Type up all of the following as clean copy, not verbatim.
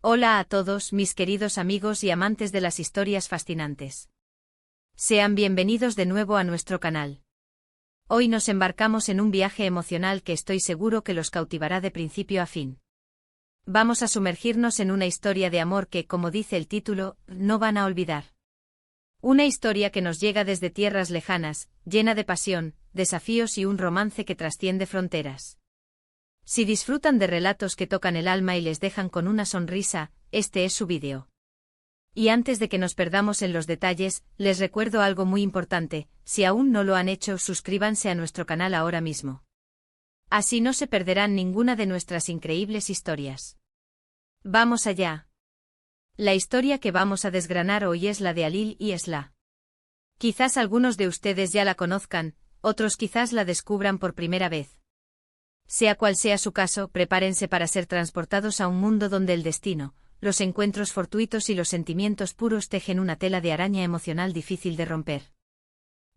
Hola a todos mis queridos amigos y amantes de las historias fascinantes. Sean bienvenidos de nuevo a nuestro canal. Hoy nos embarcamos en un viaje emocional que estoy seguro que los cautivará de principio a fin. Vamos a sumergirnos en una historia de amor que, como dice el título, no van a olvidar. Una historia que nos llega desde tierras lejanas, llena de pasión, desafíos y un romance que trasciende fronteras. Si disfrutan de relatos que tocan el alma y les dejan con una sonrisa, este es su vídeo. Y antes de que nos perdamos en los detalles, les recuerdo algo muy importante: si aún no lo han hecho, suscríbanse a nuestro canal ahora mismo. Así no se perderán ninguna de nuestras increíbles historias. ¡Vamos allá! La historia que vamos a desgranar hoy es la de Halil y Esla. Quizás algunos de ustedes ya la conozcan, otros quizás la descubran por primera vez. Sea cual sea su caso, prepárense para ser transportados a un mundo donde el destino, los encuentros fortuitos y los sentimientos puros tejen una tela de araña emocional difícil de romper.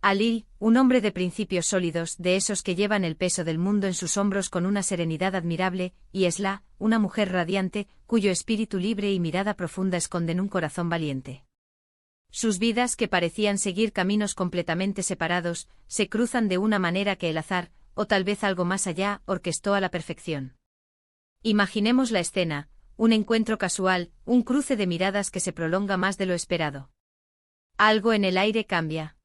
Halil, un hombre de principios sólidos, de esos que llevan el peso del mundo en sus hombros con una serenidad admirable, y Esla, una mujer radiante, cuyo espíritu libre y mirada profunda esconden un corazón valiente. Sus vidas, que parecían seguir caminos completamente separados, se cruzan de una manera que el azar, o tal vez algo más allá, orquestó a la perfección. Imaginemos la escena: un encuentro casual, un cruce de miradas que se prolonga más de lo esperado. Algo en el aire cambia.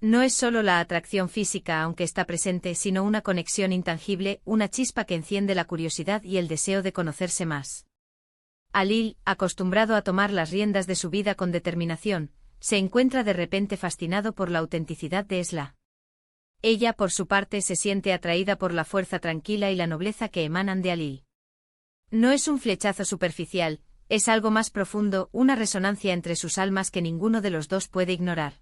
No es solo la atracción física, aunque está presente, sino una conexión intangible, una chispa que enciende la curiosidad y el deseo de conocerse más. Halil, acostumbrado a tomar las riendas de su vida con determinación, se encuentra de repente fascinado por la autenticidad de Esla. Ella, por su parte, se siente atraída por la fuerza tranquila y la nobleza que emanan de Halil. No es un flechazo superficial, es algo más profundo, una resonancia entre sus almas que ninguno de los dos puede ignorar.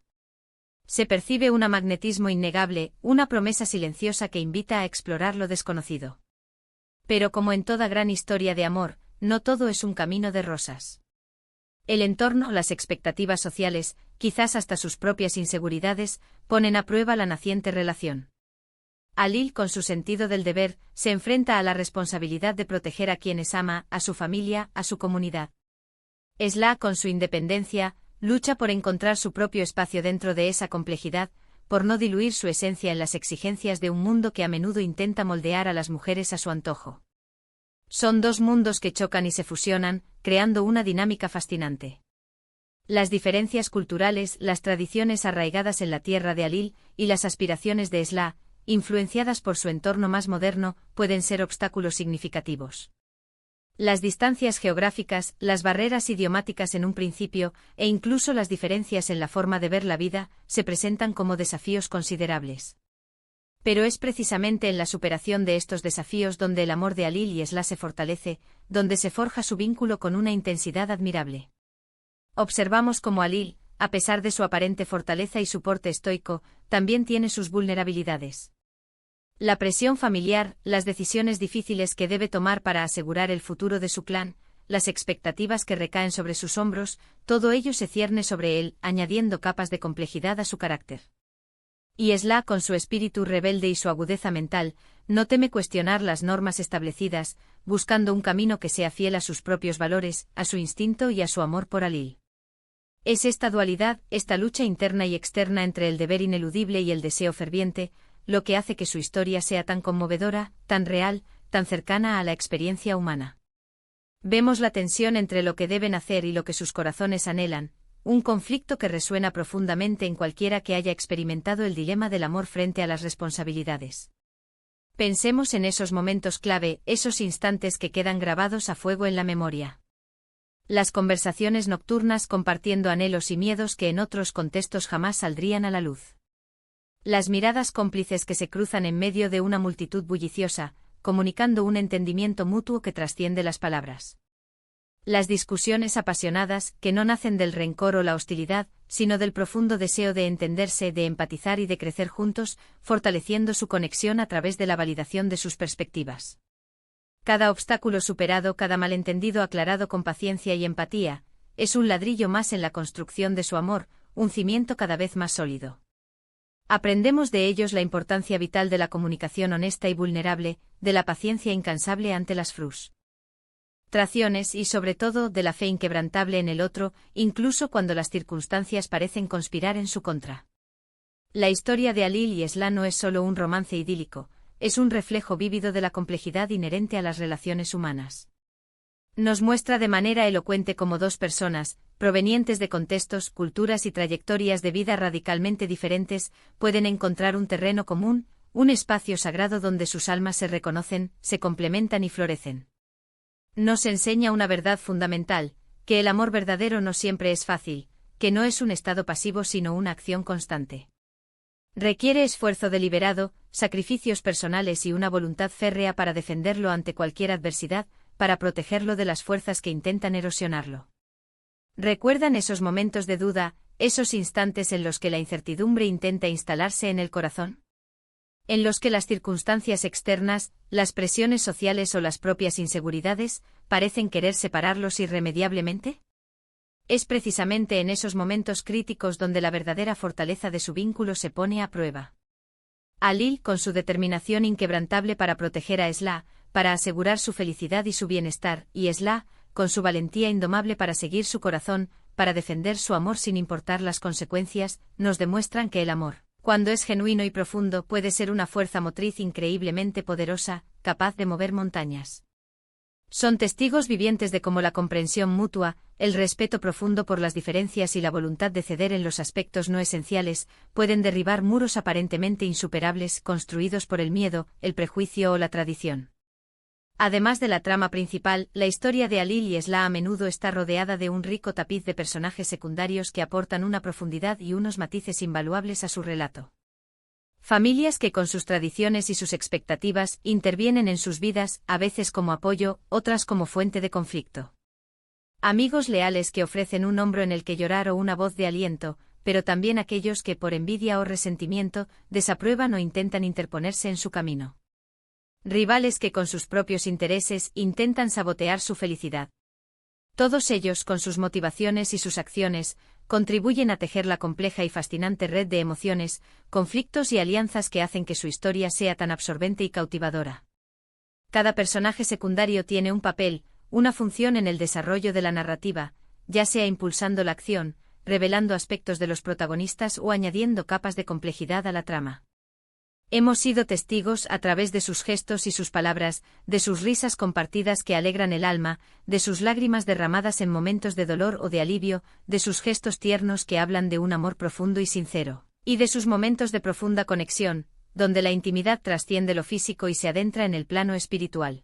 Se percibe un magnetismo innegable, una promesa silenciosa que invita a explorar lo desconocido. Pero como en toda gran historia de amor, no todo es un camino de rosas. El entorno, las expectativas sociales, quizás hasta sus propias inseguridades, ponen a prueba la naciente relación. Halil, con su sentido del deber, se enfrenta a la responsabilidad de proteger a quienes ama, a su familia, a su comunidad. Esla, con su independencia, lucha por encontrar su propio espacio dentro de esa complejidad, por no diluir su esencia en las exigencias de un mundo que a menudo intenta moldear a las mujeres a su antojo. Son dos mundos que chocan y se fusionan, creando una dinámica fascinante. Las diferencias culturales, las tradiciones arraigadas en la tierra de Halil, y las aspiraciones de Esla, influenciadas por su entorno más moderno, pueden ser obstáculos significativos. Las distancias geográficas, las barreras idiomáticas en un principio, e incluso las diferencias en la forma de ver la vida, se presentan como desafíos considerables. Pero es precisamente en la superación de estos desafíos donde el amor de Halil y Esla se fortalece, donde se forja su vínculo con una intensidad admirable. Observamos cómo Halil, a pesar de su aparente fortaleza y su porte estoico, también tiene sus vulnerabilidades. La presión familiar, las decisiones difíciles que debe tomar para asegurar el futuro de su clan, las expectativas que recaen sobre sus hombros, todo ello se cierne sobre él, añadiendo capas de complejidad a su carácter. Y Esla, con su espíritu rebelde y su agudeza mental, no teme cuestionar las normas establecidas, buscando un camino que sea fiel a sus propios valores, a su instinto y a su amor por Halil. Es esta dualidad, esta lucha interna y externa entre el deber ineludible y el deseo ferviente, lo que hace que su historia sea tan conmovedora, tan real, tan cercana a la experiencia humana. Vemos la tensión entre lo que deben hacer y lo que sus corazones anhelan, un conflicto que resuena profundamente en cualquiera que haya experimentado el dilema del amor frente a las responsabilidades. Pensemos en esos momentos clave, esos instantes que quedan grabados a fuego en la memoria. Las conversaciones nocturnas compartiendo anhelos y miedos que en otros contextos jamás saldrían a la luz. Las miradas cómplices que se cruzan en medio de una multitud bulliciosa, comunicando un entendimiento mutuo que trasciende las palabras. Las discusiones apasionadas, que no nacen del rencor o la hostilidad, sino del profundo deseo de entenderse, de empatizar y de crecer juntos, fortaleciendo su conexión a través de la validación de sus perspectivas. Cada obstáculo superado, cada malentendido aclarado con paciencia y empatía, es un ladrillo más en la construcción de su amor, un cimiento cada vez más sólido. Aprendemos de ellos la importancia vital de la comunicación honesta y vulnerable, de la paciencia incansable ante las frustraciones. frustraciones y sobre todo de la fe inquebrantable en el otro, incluso cuando las circunstancias parecen conspirar en su contra. La historia de Alil y Esla no es solo un romance idílico, es un reflejo vívido de la complejidad inherente a las relaciones humanas. Nos muestra de manera elocuente cómo dos personas, provenientes de contextos, culturas y trayectorias de vida radicalmente diferentes, pueden encontrar un terreno común, un espacio sagrado donde sus almas se reconocen, se complementan y florecen. Nos enseña una verdad fundamental, que el amor verdadero no siempre es fácil, que no es un estado pasivo sino una acción constante. Requiere esfuerzo deliberado, sacrificios personales y una voluntad férrea para defenderlo ante cualquier adversidad, para protegerlo de las fuerzas que intentan erosionarlo. ¿Recuerdan esos momentos de duda, esos instantes en los que la incertidumbre intenta instalarse en el corazón? En los que las circunstancias externas, las presiones sociales o las propias inseguridades, parecen querer separarlos irremediablemente? Es precisamente en esos momentos críticos donde la verdadera fortaleza de su vínculo se pone a prueba. Alil, con su determinación inquebrantable para proteger a Esla, para asegurar su felicidad y su bienestar, y Esla, con su valentía indomable para seguir su corazón, para defender su amor sin importar las consecuencias, nos demuestran que el amor, cuando es genuino y profundo, puede ser una fuerza motriz increíblemente poderosa, capaz de mover montañas. Son testigos vivientes de cómo la comprensión mutua, el respeto profundo por las diferencias y la voluntad de ceder en los aspectos no esenciales, pueden derribar muros aparentemente insuperables construidos por el miedo, el prejuicio o la tradición. Además de la trama principal, la historia de Alil y Esla a menudo está rodeada de un rico tapiz de personajes secundarios que aportan una profundidad y unos matices invaluables a su relato. Familias que con sus tradiciones y sus expectativas intervienen en sus vidas, a veces como apoyo, otras como fuente de conflicto. Amigos leales que ofrecen un hombro en el que llorar o una voz de aliento, pero también aquellos que por envidia o resentimiento, desaprueban o intentan interponerse en su camino. Rivales que con sus propios intereses intentan sabotear su felicidad. Todos ellos, con sus motivaciones y sus acciones, contribuyen a tejer la compleja y fascinante red de emociones, conflictos y alianzas que hacen que su historia sea tan absorbente y cautivadora. Cada personaje secundario tiene un papel, una función en el desarrollo de la narrativa, ya sea impulsando la acción, revelando aspectos de los protagonistas o añadiendo capas de complejidad a la trama. Hemos sido testigos a través de sus gestos y sus palabras, de sus risas compartidas que alegran el alma, de sus lágrimas derramadas en momentos de dolor o de alivio, de sus gestos tiernos que hablan de un amor profundo y sincero, y de sus momentos de profunda conexión, donde la intimidad trasciende lo físico y se adentra en el plano espiritual.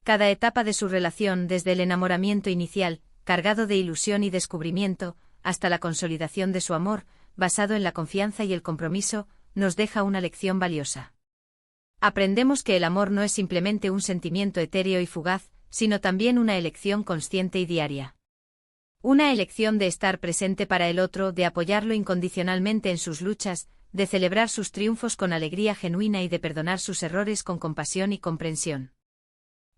Cada etapa de su relación, desde el enamoramiento inicial, cargado de ilusión y descubrimiento, hasta la consolidación de su amor, basado en la confianza y el compromiso, nos deja una lección valiosa. Aprendemos que el amor no es simplemente un sentimiento etéreo y fugaz, sino también una elección consciente y diaria. Una elección de estar presente para el otro, de apoyarlo incondicionalmente en sus luchas, de celebrar sus triunfos con alegría genuina y de perdonar sus errores con compasión y comprensión.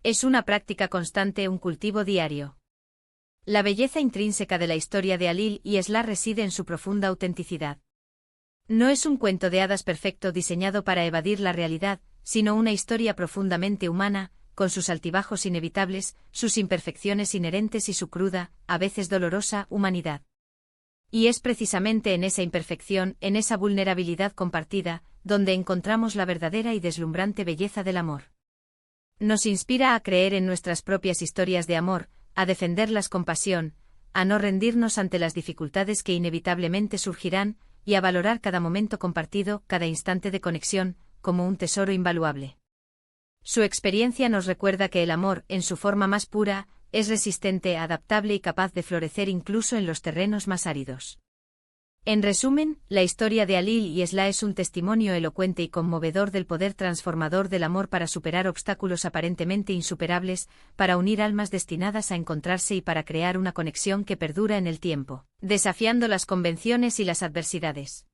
Es una práctica constante, un cultivo diario. La belleza intrínseca de la historia de Alil y Esla reside en su profunda autenticidad. No es un cuento de hadas perfecto diseñado para evadir la realidad, sino una historia profundamente humana, con sus altibajos inevitables, sus imperfecciones inherentes y su cruda, a veces dolorosa, humanidad. Y es precisamente en esa imperfección, en esa vulnerabilidad compartida, donde encontramos la verdadera y deslumbrante belleza del amor. Nos inspira a creer en nuestras propias historias de amor, a defenderlas con pasión, a no rendirnos ante las dificultades que inevitablemente surgirán, y a valorar cada momento compartido, cada instante de conexión, como un tesoro invaluable. Su experiencia nos recuerda que el amor, en su forma más pura, es resistente, adaptable y capaz de florecer incluso en los terrenos más áridos. En resumen, la historia de Alil y Esla es un testimonio elocuente y conmovedor del poder transformador del amor para superar obstáculos aparentemente insuperables, para unir almas destinadas a encontrarse y para crear una conexión que perdura en el tiempo, desafiando las convenciones y las adversidades.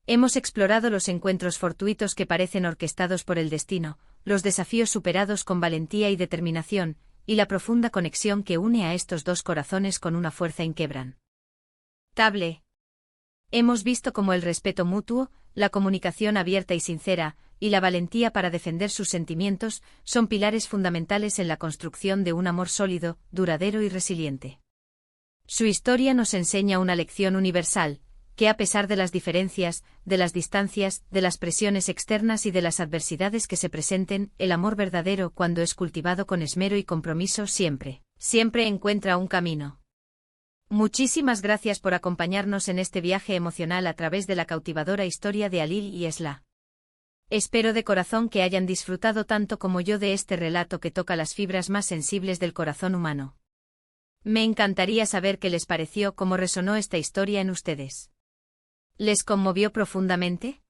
Hemos explorado los encuentros fortuitos que parecen orquestados por el destino, los desafíos superados con valentía y determinación, y la profunda conexión que une a estos dos corazones con una fuerza inquebrantable. Hemos visto cómo el respeto mutuo, la comunicación abierta y sincera, y la valentía para defender sus sentimientos son pilares fundamentales en la construcción de un amor sólido, duradero y resiliente. Su historia nos enseña una lección universal, que a pesar de las diferencias, de las distancias, de las presiones externas y de las adversidades que se presenten, el amor verdadero, cuando es cultivado con esmero y compromiso, siempre encuentra un camino. Muchísimas gracias por acompañarnos en este viaje emocional a través de la cautivadora historia de Halil y Esla. Espero de corazón que hayan disfrutado tanto como yo de este relato que toca las fibras más sensibles del corazón humano. Me encantaría saber qué les pareció, cómo resonó esta historia en ustedes. ¿Les conmovió profundamente?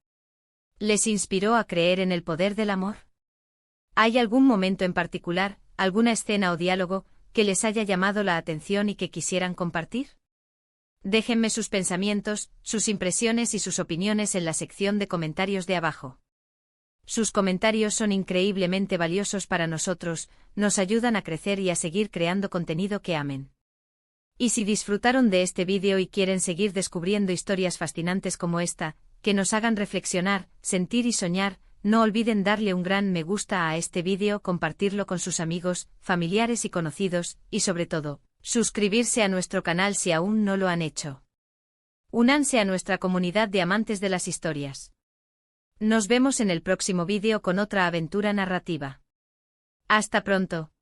¿Les inspiró a creer en el poder del amor? ¿Hay algún momento en particular, alguna escena o diálogo, que les haya llamado la atención y que quisieran compartir? Déjenme sus pensamientos, sus impresiones y sus opiniones en la sección de comentarios de abajo. Sus comentarios son increíblemente valiosos para nosotros, nos ayudan a crecer y a seguir creando contenido que amen. Y si disfrutaron de este vídeo y quieren seguir descubriendo historias fascinantes como esta, que nos hagan reflexionar, sentir y soñar, no olviden darle un gran me gusta a este vídeo, compartirlo con sus amigos, familiares y conocidos, y sobre todo, suscribirse a nuestro canal si aún no lo han hecho. Únanse a nuestra comunidad de amantes de las historias. Nos vemos en el próximo vídeo con otra aventura narrativa. Hasta pronto.